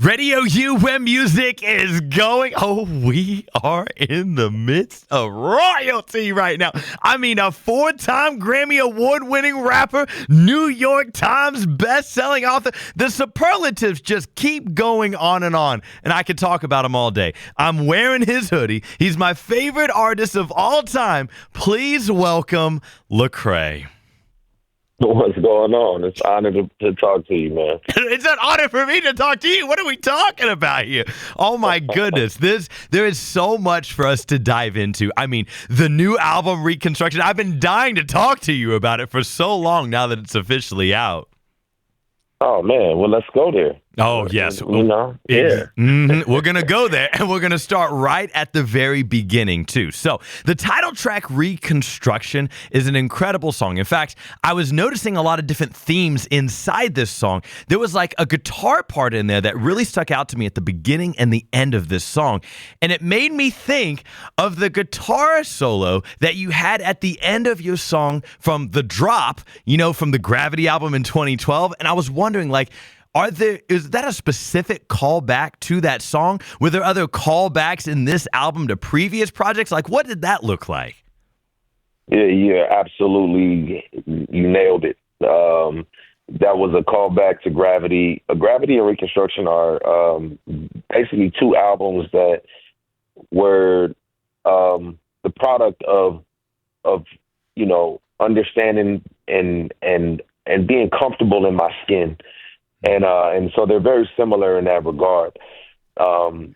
RadioU, where music is going. Oh, we are in the midst of royalty right now. I mean, a 4-time Grammy Award-winning rapper, New York Times best-selling author. The superlatives just keep going on, and I could talk about him all day. I'm wearing his hoodie. He's my favorite artist of all time. Please welcome Lecrae. What's going on? It's an honor to talk to you, man. It's an honor for me to talk to you. What are we talking about here? Oh, my goodness. There is so much for us to dive into. I mean, the new album, Reconstruction, I've been dying to talk to you about it for so long now that it's officially out. Oh, man. Well, let's go there. Oh, yes. You know? Yeah. We're going to go there, and we're going to start right at the very beginning, too. So the title track, Reconstruction, is an incredible song. In fact, I was noticing a lot of different themes inside this song. There was like a guitar part in there that really stuck out to me at the beginning and the end of this song. And it made me think of the guitar solo that you had at the end of your song from The Drop, from the Gravity album in 2012. And I was wondering, is that a specific callback to that song? Were there other callbacks in this album to previous projects? What did that look like? Yeah, absolutely. You nailed it. That was a callback to Gravity. Gravity and Reconstruction are basically two albums that were the product of understanding and being comfortable in my skin. And so they're very similar in that regard. It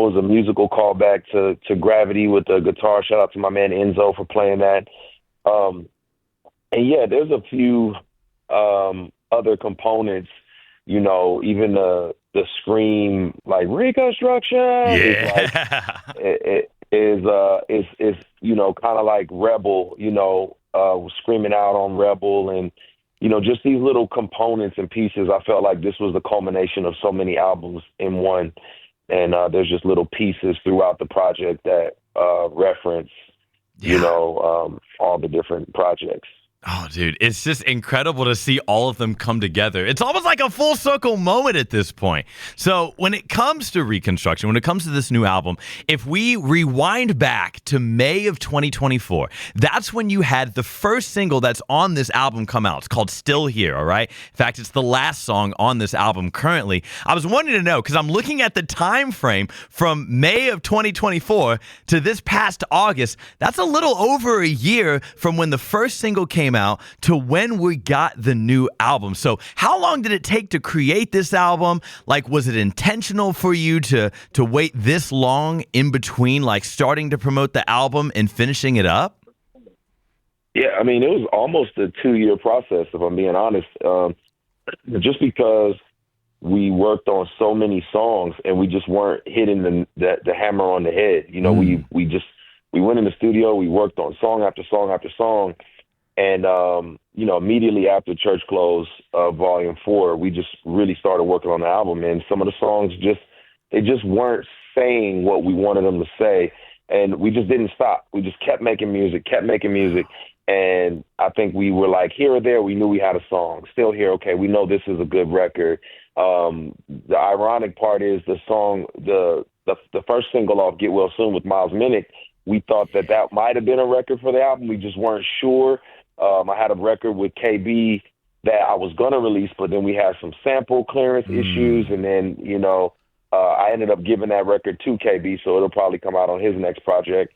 was a musical callback to Gravity with the guitar. Shout out to my man Enzo for playing that. There's a few other components, even the scream, like Reconstruction. Yeah. Is kind of like Rebel, screaming out on Rebel and, just these little components and pieces. I felt like this was the culmination of so many albums in one. And there's just little pieces throughout the project that reference, all the different projects. Oh, dude, it's just incredible to see all of them come together. It's almost like a full circle moment at this point. So when it comes to Reconstruction, when it comes to this new album, if we rewind back to May of 2024, that's when you had the first single that's on this album come out. It's called Still Here, all right? In fact, it's the last song on this album currently. I was wanting to know, because I'm looking at the time frame from May of 2024 to this past August. That's a little over a year from when the first single came out to when we got the new album. So how long did it take to create this album? Was it intentional for you to wait this long in between, starting to promote the album and finishing it up? Yeah, I mean, it was almost a 2-year process, if I'm being honest. Just because we worked on so many songs and we just weren't hitting the hammer on the head. We went in the studio, we worked on song after song after song. And, immediately after Church Close, Volume 4, we just really started working on the album. And some of the songs they just weren't saying what we wanted them to say. And we just didn't stop. We just kept making music. And I think we were here or there, we knew we had a song. Still Here, okay, we know this is a good record. The ironic part is the song, the first single off Get Well Soon with Miles Minnick, we thought that might have been a record for the album. We just weren't sure. I had a record with KB that I was going to release, but then we had some sample clearance issues. And then, I ended up giving that record to KB, so it'll probably come out on his next project.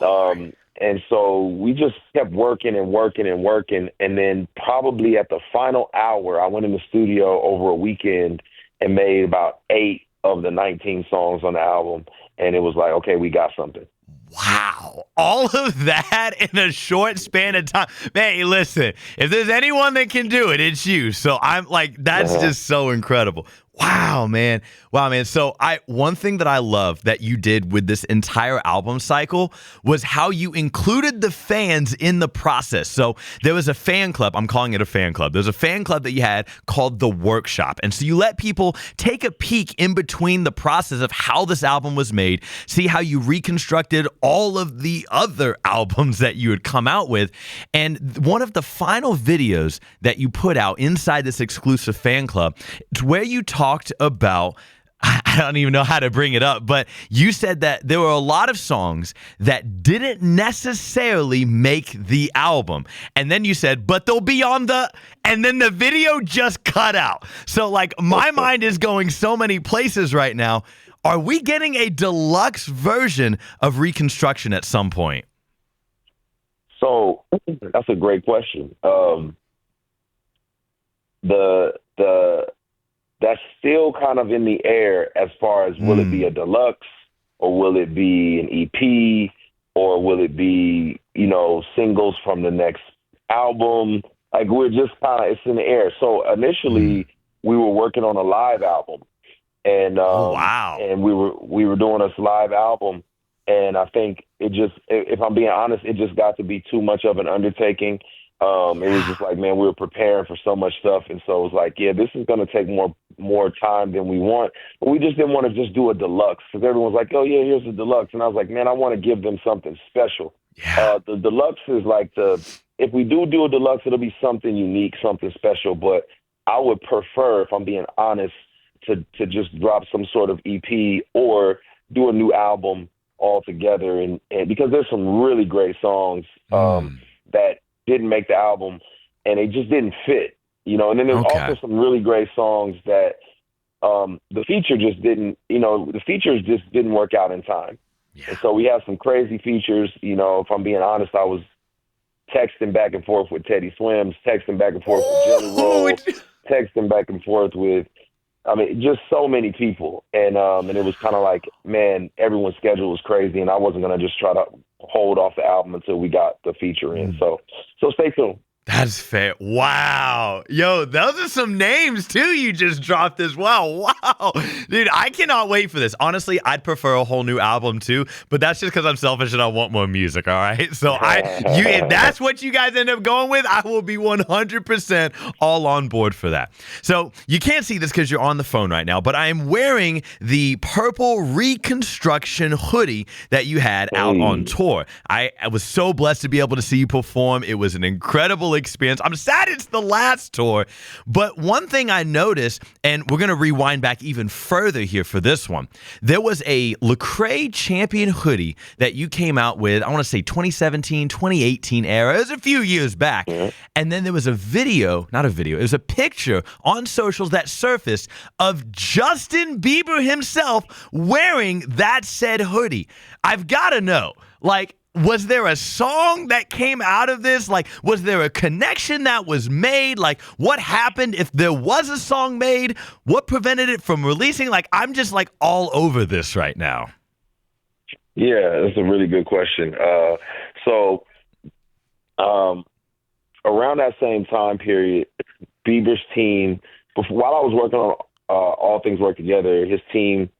And so we just kept working. And then probably at the final hour, I went in the studio over a weekend and made about 8 of the 19 songs on the album. And it was like, okay, we got something. Wow. All of that in a short span of time. Hey, listen, if there's anyone that can do it, it's you. So I'm that's just so incredible. Wow, man. So one thing that I love that you did with this entire album cycle was how you included the fans in the process. So there was a fan club. I'm calling it a fan club. There's a fan club that you had called The Workshop. And so you let people take a peek in between the process of how this album was made, see how you reconstructed all of the other albums that you had come out with. And one of the final videos that you put out inside this exclusive fan club, it's where you talk talked about, I don't even know how to bring it up, but you said that there were a lot of songs that didn't necessarily make the album. And then you said, but they'll be on and then the video just cut out. So like my mind is going so many places right now. Are we getting a deluxe version of Reconstruction at some point? So that's a great question. That's still kind of in the air as far as will it be a deluxe or will it be an EP or will it be, singles from the next album? Like we're just it's in the air. So initially we were working on a live album and, wow. And we were doing this live album. And I think if I'm being honest, it just got to be too much of an undertaking. It was just like, man, we were preparing for so much stuff. And so it was like, yeah, this is going to take more time than we want. But we just didn't want to just do a deluxe because everyone's like, oh, yeah, here's a deluxe. And I was like, man, I want to give them something special. Yeah. The deluxe is like if we do a deluxe, it'll be something unique, something special. But I would prefer, if I'm being honest, to just drop some sort of EP or do a new album all together. And because there's some really great songs that didn't make the album and they just didn't fit, and then there's also some really great songs that the features just didn't work out in time. Yeah. And so we have some crazy features. If I'm being honest, I was texting back and forth with Teddy Swims, texting back and forth with Jelly Roll, texting back and forth with, just so many people. And it was kind of like, man, everyone's schedule was crazy and I wasn't going to just try to hold off the album until we got the feature in. So stay tuned. That's fair. Wow. Yo, those are some names, too, you just dropped as well. Wow. Dude, I cannot wait for this. Honestly, I'd prefer a whole new album, too, but that's just because I'm selfish and I want more music, all right? So if that's what you guys end up going with, I will be 100% all on board for that. So you can't see this because you're on the phone right now, but I am wearing the purple Reconstruction hoodie that you had out on tour. I was so blessed to be able to see you perform. It was an incredible experience. I'm sad it's the last tour, but one thing I noticed, and we're going to rewind back even further here for this one, there was a Lecrae champion hoodie that you came out with, I want to say 2017, 2018 era. It was a few years back. Mm-hmm. And then there was it was a picture on socials that surfaced of Justin Bieber himself wearing that said hoodie. I've got to know, was there a song that came out of this? Was there a connection that was made? What happened if there was a song made? What prevented it from releasing? I'm just all over this right now. Yeah, that's a really good question. Around that same time period, Bieber's team, while I was working on All Things Work Together, his team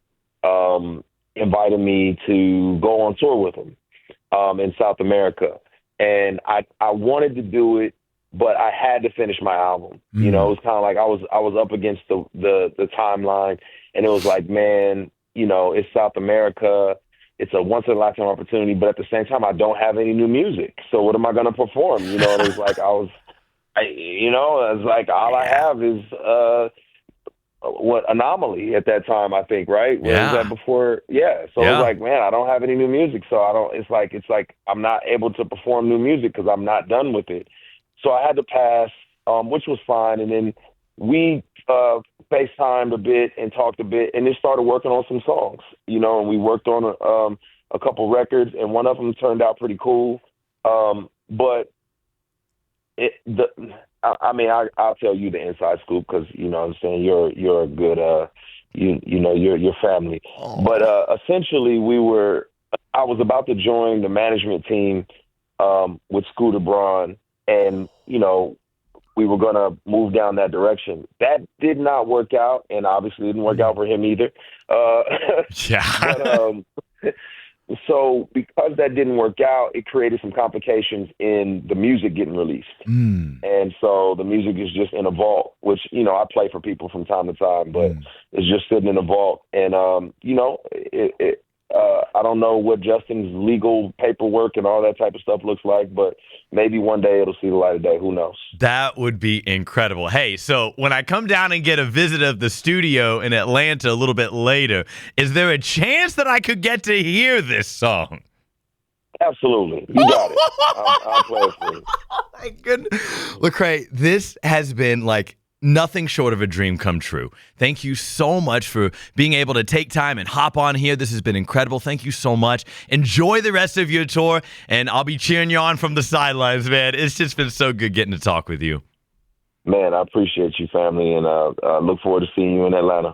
invited me to go on tour with him. In South America. And I wanted to do it, but I had to finish my album. Mm. It was kind of like I was up against the timeline, and it was like, man, it's South America. It's a once in a lifetime opportunity, but at the same time, I don't have any new music. So what am I going to perform? And it was like, all I have is, Anomaly at that time, I think, right? Yeah. Was that before? Yeah. So it was like, man, I don't have any new music. So it's like I'm not able to perform new music because I'm not done with it. So I had to pass, which was fine. And then we FaceTimed a bit and talked a bit and then started working on some songs, and we worked on a couple records and one of them turned out pretty cool. But I'll tell you the inside scoop because, what I'm saying, you're a good, your family. Oh. But essentially I was about to join the management team with Scooter Braun and, we were going to move down that direction. That did not work out and obviously didn't work out for him either. Yeah. But, so because that didn't work out, it created some complications in the music getting released. Mm. And so the music is just in a vault, which, I play for people from time to time, but it's just sitting in a vault. And, I don't know what Justin's legal paperwork and all that type of stuff looks like, but maybe one day it'll see the light of day. Who knows? That would be incredible. Hey, so when I come down and get a visit of the studio in Atlanta a little bit later, is there a chance that I could get to hear this song? Absolutely. You got it. I'll play it for you. Oh, my goodness. Lecrae, this has been like nothing short of a dream come true. Thank you so much for being able to take time and hop on here. This has been incredible. Thank you so much. Enjoy the rest of your tour, and I'll be cheering you on from the sidelines, man. It's just been so good getting to talk with you. Man, I appreciate you, family, and look forward to seeing you in Atlanta.